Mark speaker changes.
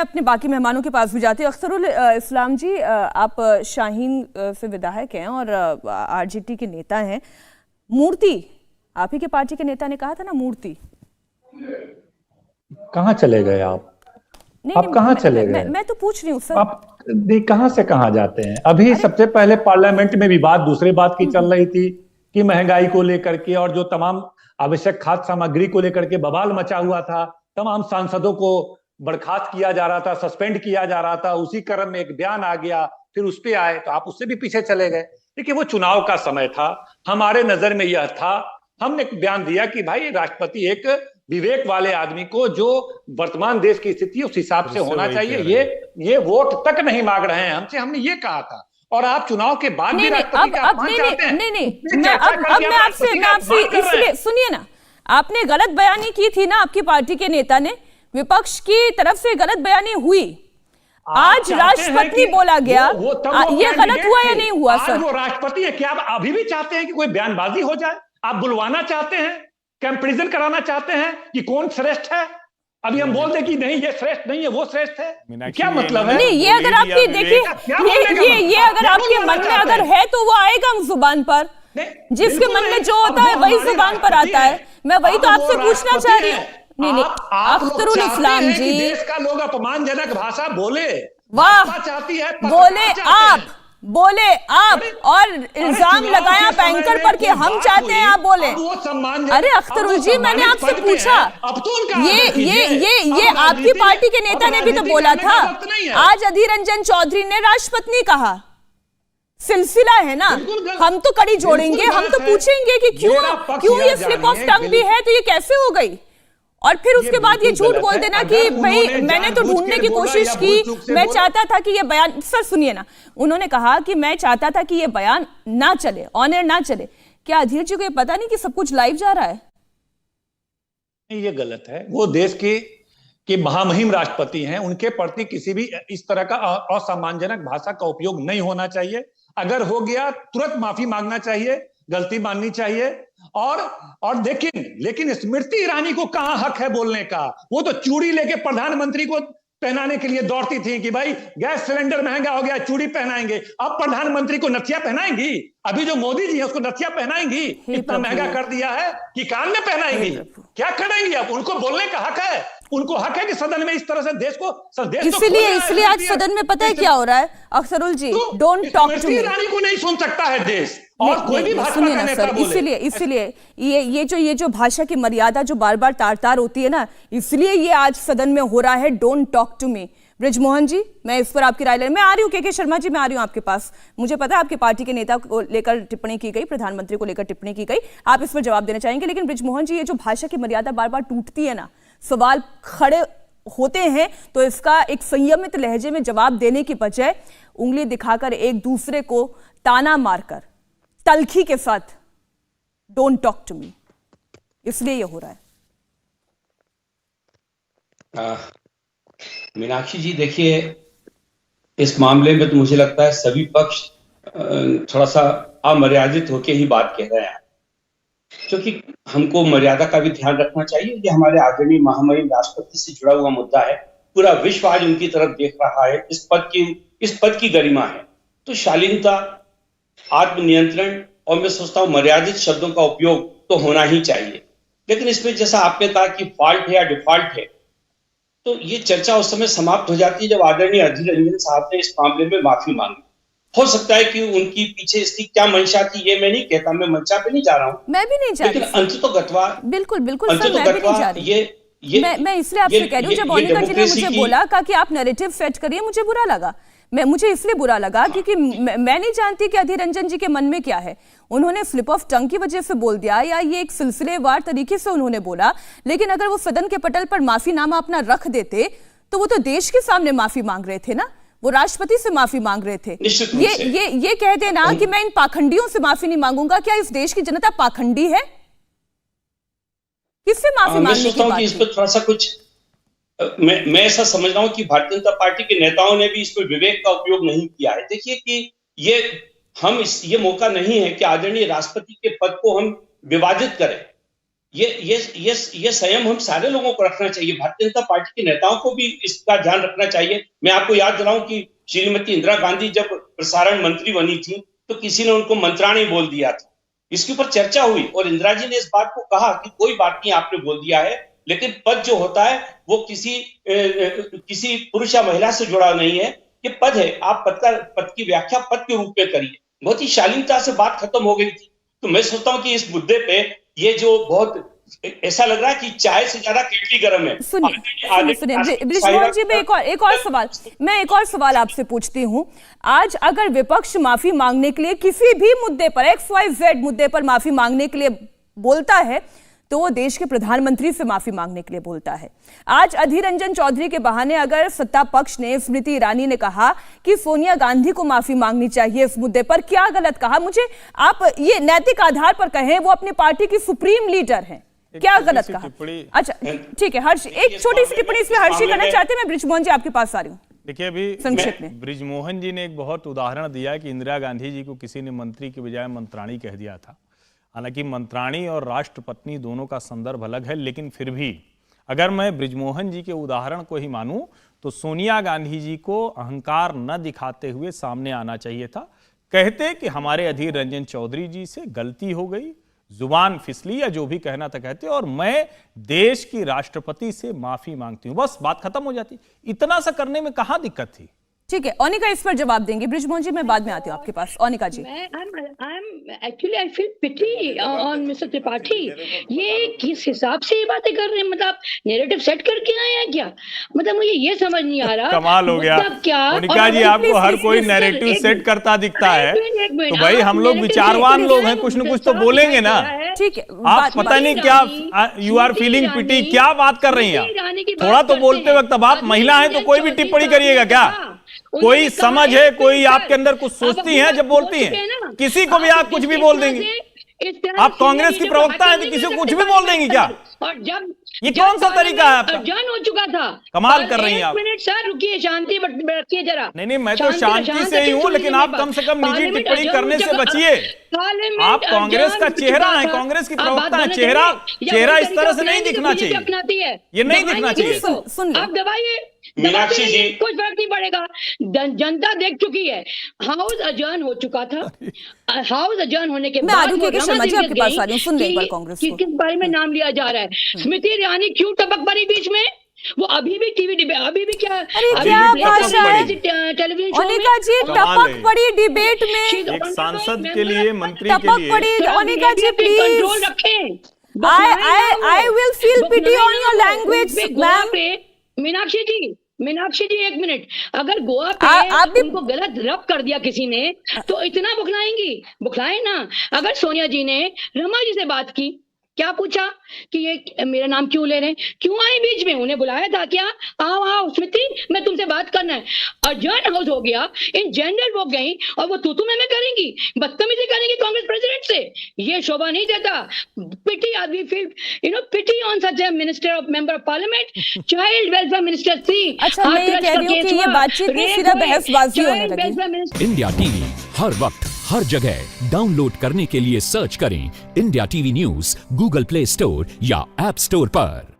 Speaker 1: अपने बाकी मेहमानों के पास भी जाती हूँ। अख्तरुल इस्लाम जी, आप शाहीन से विधायक हैं और आरजेडी के नेता हैं। मूर्ति आप ही के पार्टी के नेता ने कहा था ना, मूर्ति
Speaker 2: कहाँ चले गए आप?
Speaker 1: नहीं,
Speaker 2: आप कहाँ चले गए?
Speaker 1: मैं तो पूछ रही हूँ सर।
Speaker 2: आप कहाँ से कहाँ जाते हैं? अभी सबसे पहले पार्लियामेंट में भी बात दूसरी बात की चल रही थी कि महंगाई को लेकर के और जो तमाम आवश्यक खाद्य सामग्री को लेकर के बवाल मचा हुआ था। तमाम सांसदों को बर्खास्त किया जा रहा था, सस्पेंड किया जा रहा था। उसी क्रम में एक बयान आ गया, फिर उस पे आए तो आप उससे भी पीछे चले गए। देखिए, वो चुनाव का समय था, हमारे नजर में यह था, हमने एक बयान दिया कि भाई राष्ट्रपति एक विवेक वाले आदमी को, जो वर्तमान देश की स्थिति उस हिसाब से होना चाहिए। ये वोट तक नहीं मांग रहे हैं हमसे, हमने ये कहा था। और आप चुनाव के बाद भी राष्ट्रपति का अपमान चाहते हैं।
Speaker 1: मैं आपसे इसलिए सुनिए ना, आपने गलत बयानी की थी ना, आपकी पार्टी के नेता ने, विपक्ष की तरफ से गलत बयानी हुई। आज राष्ट्रपति बोला गया, ये गलत हुआ या नहीं हुआ सर?
Speaker 2: वो राष्ट्रपति है, क्या आप अभी भी चाहते हैं कि कोई बयानबाजी हो जाए? आप बुलवाना चाहते हैं, कंपैरिजन कराना चाहते हैं कि कौन श्रेष्ठ है? अभी हम बोल दें कि नहीं ये श्रेष्ठ नहीं है, वो श्रेष्ठ है, क्या मतलब है?
Speaker 1: नहीं, ये अगर आपकी देखिए, ये अगर आपके मन में अगर है तो वो आएगा जुबान पर। जिसके मन में जो होता है वही जुबान पर आता है। मैं वही तो आपसे पूछना चाह रही हूँ। नहीं, अख्तरुल इस्लाम जी,
Speaker 2: देश का लोग अपमानजनक भाषा बोले,
Speaker 1: वाह
Speaker 2: चाहती है,
Speaker 1: बोले आप और इल्जाम लगाया बैंकर पर कि हम चाहते हैं आप बोले। अरे अख्तरुल जी, मैंने आपसे पूछा, ये आपकी पार्टी के नेता ने भी तो बोला था। आज अधीर रंजन चौधरी ने राष्ट्रपति कहा, सिलसिला है ना, हम तो कड़ी जोड़ेंगे, हम तो पूछेंगे कि क्यों ये स्लिप ऑफ टंग भी है, तो ये कैसे हो गई? और फिर उसके बाद ये झूठ बोल देना कि भाई मैंने तो ढूंढने की कोशिश की, मैं चाहता था कि ये बयान, सर सुनिए ना, उन्होंने कहा कि मैं चाहता था कि ये बयान ना चले, ऑन एयर ना चले। क्या अधीर जी को ये पता नहीं कि सब कुछ लाइव जा रहा है?
Speaker 2: ये गलत है। वो देश के महामहिम राष्ट्रपति हैं, उनके प्रति किसी भी इस तरह का असम्मानजनक भाषा का उपयोग नहीं होना चाहिए। अगर हो गया तुरंत माफी मांगना चाहिए, गलती माननी चाहिए। और लेकिन स्मृति ईरानी को कहां हक है बोलने का? वो तो चूड़ी लेके प्रधानमंत्री को पहनाने के लिए दौड़ती थी कि भाई गैस सिलेंडर महंगा हो गया, चूड़ी पहनाएंगे। अब प्रधानमंत्री को नथिया पहनाएंगी? अभी जो मोदी जी है उसको नथिया पहनाएंगी? इतना महंगा कर दिया है कि कान में पहनाएंगी? क्या करेंगी? अब उनको बोलने का हक है, उनको हक है कि सदन में इस तरह से देश
Speaker 1: इसलिए आज सदन में पता है क्या हो रहा है Akhtarul ji? Don't talk to me.
Speaker 2: Irani को नहीं सुन सकता है देश, और कोई भी भाषा
Speaker 1: सुनिए ना सर, इसलिए ये जो भाषा की मर्यादा जो बार बार तार होती है ना, इसलिए ये आज सदन में हो रहा है। Don't talk to me. Brijmohan ji, मैं इस पर आपकी राय ले, मैं आ रही हूँ। के शर्मा जी, मैं आ रही हूँ आपके पास। मुझे पता है आपकी पार्टी के नेता को लेकर टिप्पणी की गई, प्रधानमंत्री को लेकर टिप्पणी की गई, आप इस पर जवाब देना चाहेंगे। लेकिन ब्रिजमोहन जी, ये जो भाषा की मर्यादा बार बार टूटती है ना, सवाल खड़े होते हैं, तो इसका एक संयमित लहजे में जवाब देने की बजाय उंगली दिखाकर एक दूसरे को ताना मारकर तलखी के साथ डोंट टॉक टू मी, इसलिए ये हो रहा है।
Speaker 3: मीनाक्षी जी, देखिए, इस मामले में तो मुझे लगता है सभी पक्ष थोड़ा सा अमर्यादित होकर ही बात कह रहे हैं, क्योंकि हमको मर्यादा का भी ध्यान रखना चाहिए। ये हमारे आदरणीय महामहिम राष्ट्रपति से जुड़ा हुआ मुद्दा है, पूरा विश्व आज उनकी तरफ देख रहा है। इस पद की गरिमा है, तो शालीनता, आत्मनियंत्रण और मैं सोचता हूं मर्यादित शब्दों का उपयोग तो होना ही चाहिए। लेकिन इसमें जैसा आपने कहा कि फॉल्ट है या डिफॉल्ट है, तो ये चर्चा उस समय समाप्त हो जाती है जब आदरणीय अधीर रंजन साहब ने इस मामले में माफी मांगी। हो सकता है कि उनकी पीछे इसकी क्या मंशा थी, ये मैं नहीं कहता, मैं मंशा पे नहीं जा रहा हूँ,
Speaker 1: मैं भी नहीं जा रही,
Speaker 3: लेकिन अंततोगत्वा
Speaker 1: बिल्कुल सर, मैं भी नहीं जा रही। मैं इसलिए आपसे कह रही हूँ, जब मोनिका जी ने मुझे बोला कि आप नैरेटिव सेट करिए, मुझे बुरा लगा। मुझे इसलिए बुरा लगा क्योंकि मैं नहीं जानती कि अधीर रंजन जी के मन में क्या है। उन्होंने स्लिप ऑफ टंग की वजह से बोल दिया या ये एक सिलसिलेवार तरीके से उन्होंने बोला, लेकिन अगर वो सदन के पटल पर माफीनामा अपना रख देते तो वो तो देश के सामने माफी मांग रहे थे ना, वो राष्ट्रपति से माफी मांग रहे थे। ये कह देना कि मैं इन पाखंडियों से माफी नहीं मांगूंगा, क्या इस देश की जनता पाखंडी है? किससे माफी मांगने की बात?
Speaker 3: इस पर थोड़ा सा कुछ मैं ऐसा समझ रहा हूं कि भारतीय जनता पार्टी के नेताओं ने भी इस पर विवेक का उपयोग नहीं किया है। देखिए कि ये मौका नहीं है कि आदरणीय राष्ट्रपति के पद को हम विवादित करें ये संयम हम सारे लोगों को रखना चाहिए। भारतीय जनता पार्टी के नेताओं को भी इसका ध्यान रखना चाहिए। मैं आपको याद दिलाऊं कि श्रीमती इंदिरा गांधी जब प्रसारण मंत्री बनी थी तो किसी ने उनको मंत्राणी बोल दिया था। इसके ऊपर चर्चा हुई और इंदिरा जी ने इस बात को कहा कि कोई बात नहीं, आपने बोल दिया है, लेकिन पद जो होता है वो किसी पुरुष या महिला से जुड़ा नहीं है। ये पद है, आप पद की व्याख्या पद के रूप में करिए। बहुत ही शालीनता से बात खत्म हो गई थी। तो मैं सोचता हूं कि इस मुद्दे पे ये जो बहुत ऐसा लग रहा है कि चाय से ज्यादा केटली गर्म है।
Speaker 1: सुनिए बृजमोहन जी, मैं एक और सवाल आपसे पूछती हूं। आज अगर विपक्ष माफी मांगने के लिए किसी भी मुद्दे पर XYZ मुद्दे पर माफी मांगने के लिए बोलता है तो वो देश के प्रधानमंत्री से माफी मांगने के लिए बोलता है। आज अधीर रंजन चौधरी के बहाने अगर सत्ता पक्ष ने, स्मृति ईरानी ने कहा कि सोनिया गांधी को माफी मांगनी चाहिए इस मुद्दे पर, क्या गलत कहा? मुझे आप ये नैतिक आधार पर कहें, वो अपनी पार्टी की सुप्रीम लीडर हैं, क्या गलत कहा? अच्छा ठीक है हर्ष, एक छोटी सी टिप्पणी इसमें हर्षी करना चाहते हैं। मैं बृजमोहन जी आपके पास आ रही हूँ।
Speaker 4: देखिए, अभी
Speaker 1: संक्षेप में
Speaker 4: बृजमोहन जी ने एक बहुत उदाहरण दिया कि इंदिरा गांधी जी को किसी ने मंत्री की बजाय मंत्राणी कह दिया था। हालांकि मंत्राणी और राष्ट्रपत्नी दोनों का संदर्भ अलग है, लेकिन फिर भी अगर मैं बृजमोहन जी के उदाहरण को ही मानूं तो सोनिया गांधी जी को अहंकार न दिखाते हुए सामने आना चाहिए था। कहते कि हमारे अधीर रंजन चौधरी जी से गलती हो गई, जुबान फिसली या जो भी कहना था कहते, और मैं देश की राष्ट्रपति से माफी मांगती हूं, बस बात खत्म हो जाती। इतना सा करने में कहां दिक्कत थी?
Speaker 1: ठीक है, ओनिका इस पर जवाब देंगे। बृजमोहन जी मैं बाद में आती हूँ आपके पास। ओनिका जी,
Speaker 5: I feel pity on Mr. Tripathi. ये किस हिसाब से ये बातें कर रहे हैं? मतलब नैरेटिव सेट करके आए हैं क्या? मतलब मुझे ये समझ नहीं आ रहा।
Speaker 4: कमाल हो गया मोनिका जी, आपको हर कोई नैरेटिव सेट करता दिखता है तो भाई हम लोग विचारवान लोग हैं, कुछ न कुछ तो बोलेंगे ना।
Speaker 1: ठीक है,
Speaker 4: आप पता नहीं क्या यू आर फीलिंग पिटी, क्या बात कर रही हैं? थोड़ा तो बोलते वक्त, अब आप महिला हैं तो कोई भी टिप्पणी करिएगा क्या? कोई समझ है, कोई आपके अंदर कुछ सोचती हैं जब बोलती हैं? किसी को भी आप कुछ भी बोल देंगी। आप कांग्रेस की प्रवक्ता हैं तो किसी को कुछ भी बोल देंगी क्या?
Speaker 5: और जब
Speaker 4: ये कौन सा तरीका है आपका?
Speaker 5: अनजान हो चुका था।
Speaker 4: कमाल कर रही हैं आप।
Speaker 5: 1 मिनट सर रुकिए, शांति रखिए जरा।
Speaker 4: नहीं, मैं तो शांति से ही हूँ, लेकिन आप कम से कम निजी टिप्पणी करने से बचिए। आप कांग्रेस का चेहरा है, कांग्रेस की प्रवक्ता है, चेहरा इस तरह से नहीं दिखना चाहिए, ये नहीं दिखना चाहिए।
Speaker 1: सुन
Speaker 5: आप दबाइए,
Speaker 3: मीनाक्षी जी,
Speaker 5: कुछ फर्क नहीं पड़ेगा। जनता देख चुकी है, हाउस अजर्न हो चुका था। हाउस अजर्न होने के बाद
Speaker 1: शर्मा जी आपके पास आ रही हूँ, सुन ले एक बार कांग्रेस को।
Speaker 5: किस बारे में नाम लिया जा रहा है? स्मृति ईरानी क्यों टपक पड़ी बीच में? वो अभी भी टीवी डिबेट, अभी भी क्या
Speaker 1: भाषा है
Speaker 5: टेलीविजन
Speaker 1: ओनिका जी? टपक पड़ी डिबेट में
Speaker 4: एक सांसद के लिए, मंत्री के लिए।
Speaker 1: टपक पड़ी ओनिका जी, प्लीज
Speaker 5: कंट्रोल रखें।
Speaker 1: I will feel pity on your language, ma'am।
Speaker 5: Meenakshi ji 1 minute, अगर गोवा पे
Speaker 1: आप भी
Speaker 5: उनको गलत रब कर दिया किसी ने तो इतना बुखलाए ना। अगर सोनिया जी ने रमा जी से बात की, क्या पूछा कि ये मेरा नाम क्यों ले रहे हैं, क्यों आए बीच में? उन्हें बुलाया था क्या? आओ स्मृति, मैं तुमसे बात करना है। अजर्न हाउस हो गया, इन जनरल वो गई और वो तू में करेंगी, बदतमीजी करेंगी कांग्रेस प्रेसिडेंट से। ये शोभा नहीं देता। पिटी आदमी feel pity on such a minister of member of parliament, child welfare minister थी।
Speaker 1: अच्छा, मैं ये कह रही हूँ कि ये बातचीत में सीधा बहसबाजी होने लगी।
Speaker 6: इंडिया टीवी हर वक्त हर जगह डाउनलोड करने के लिए सर्च करें India TV news Google play store या ऐप स्टोर पर।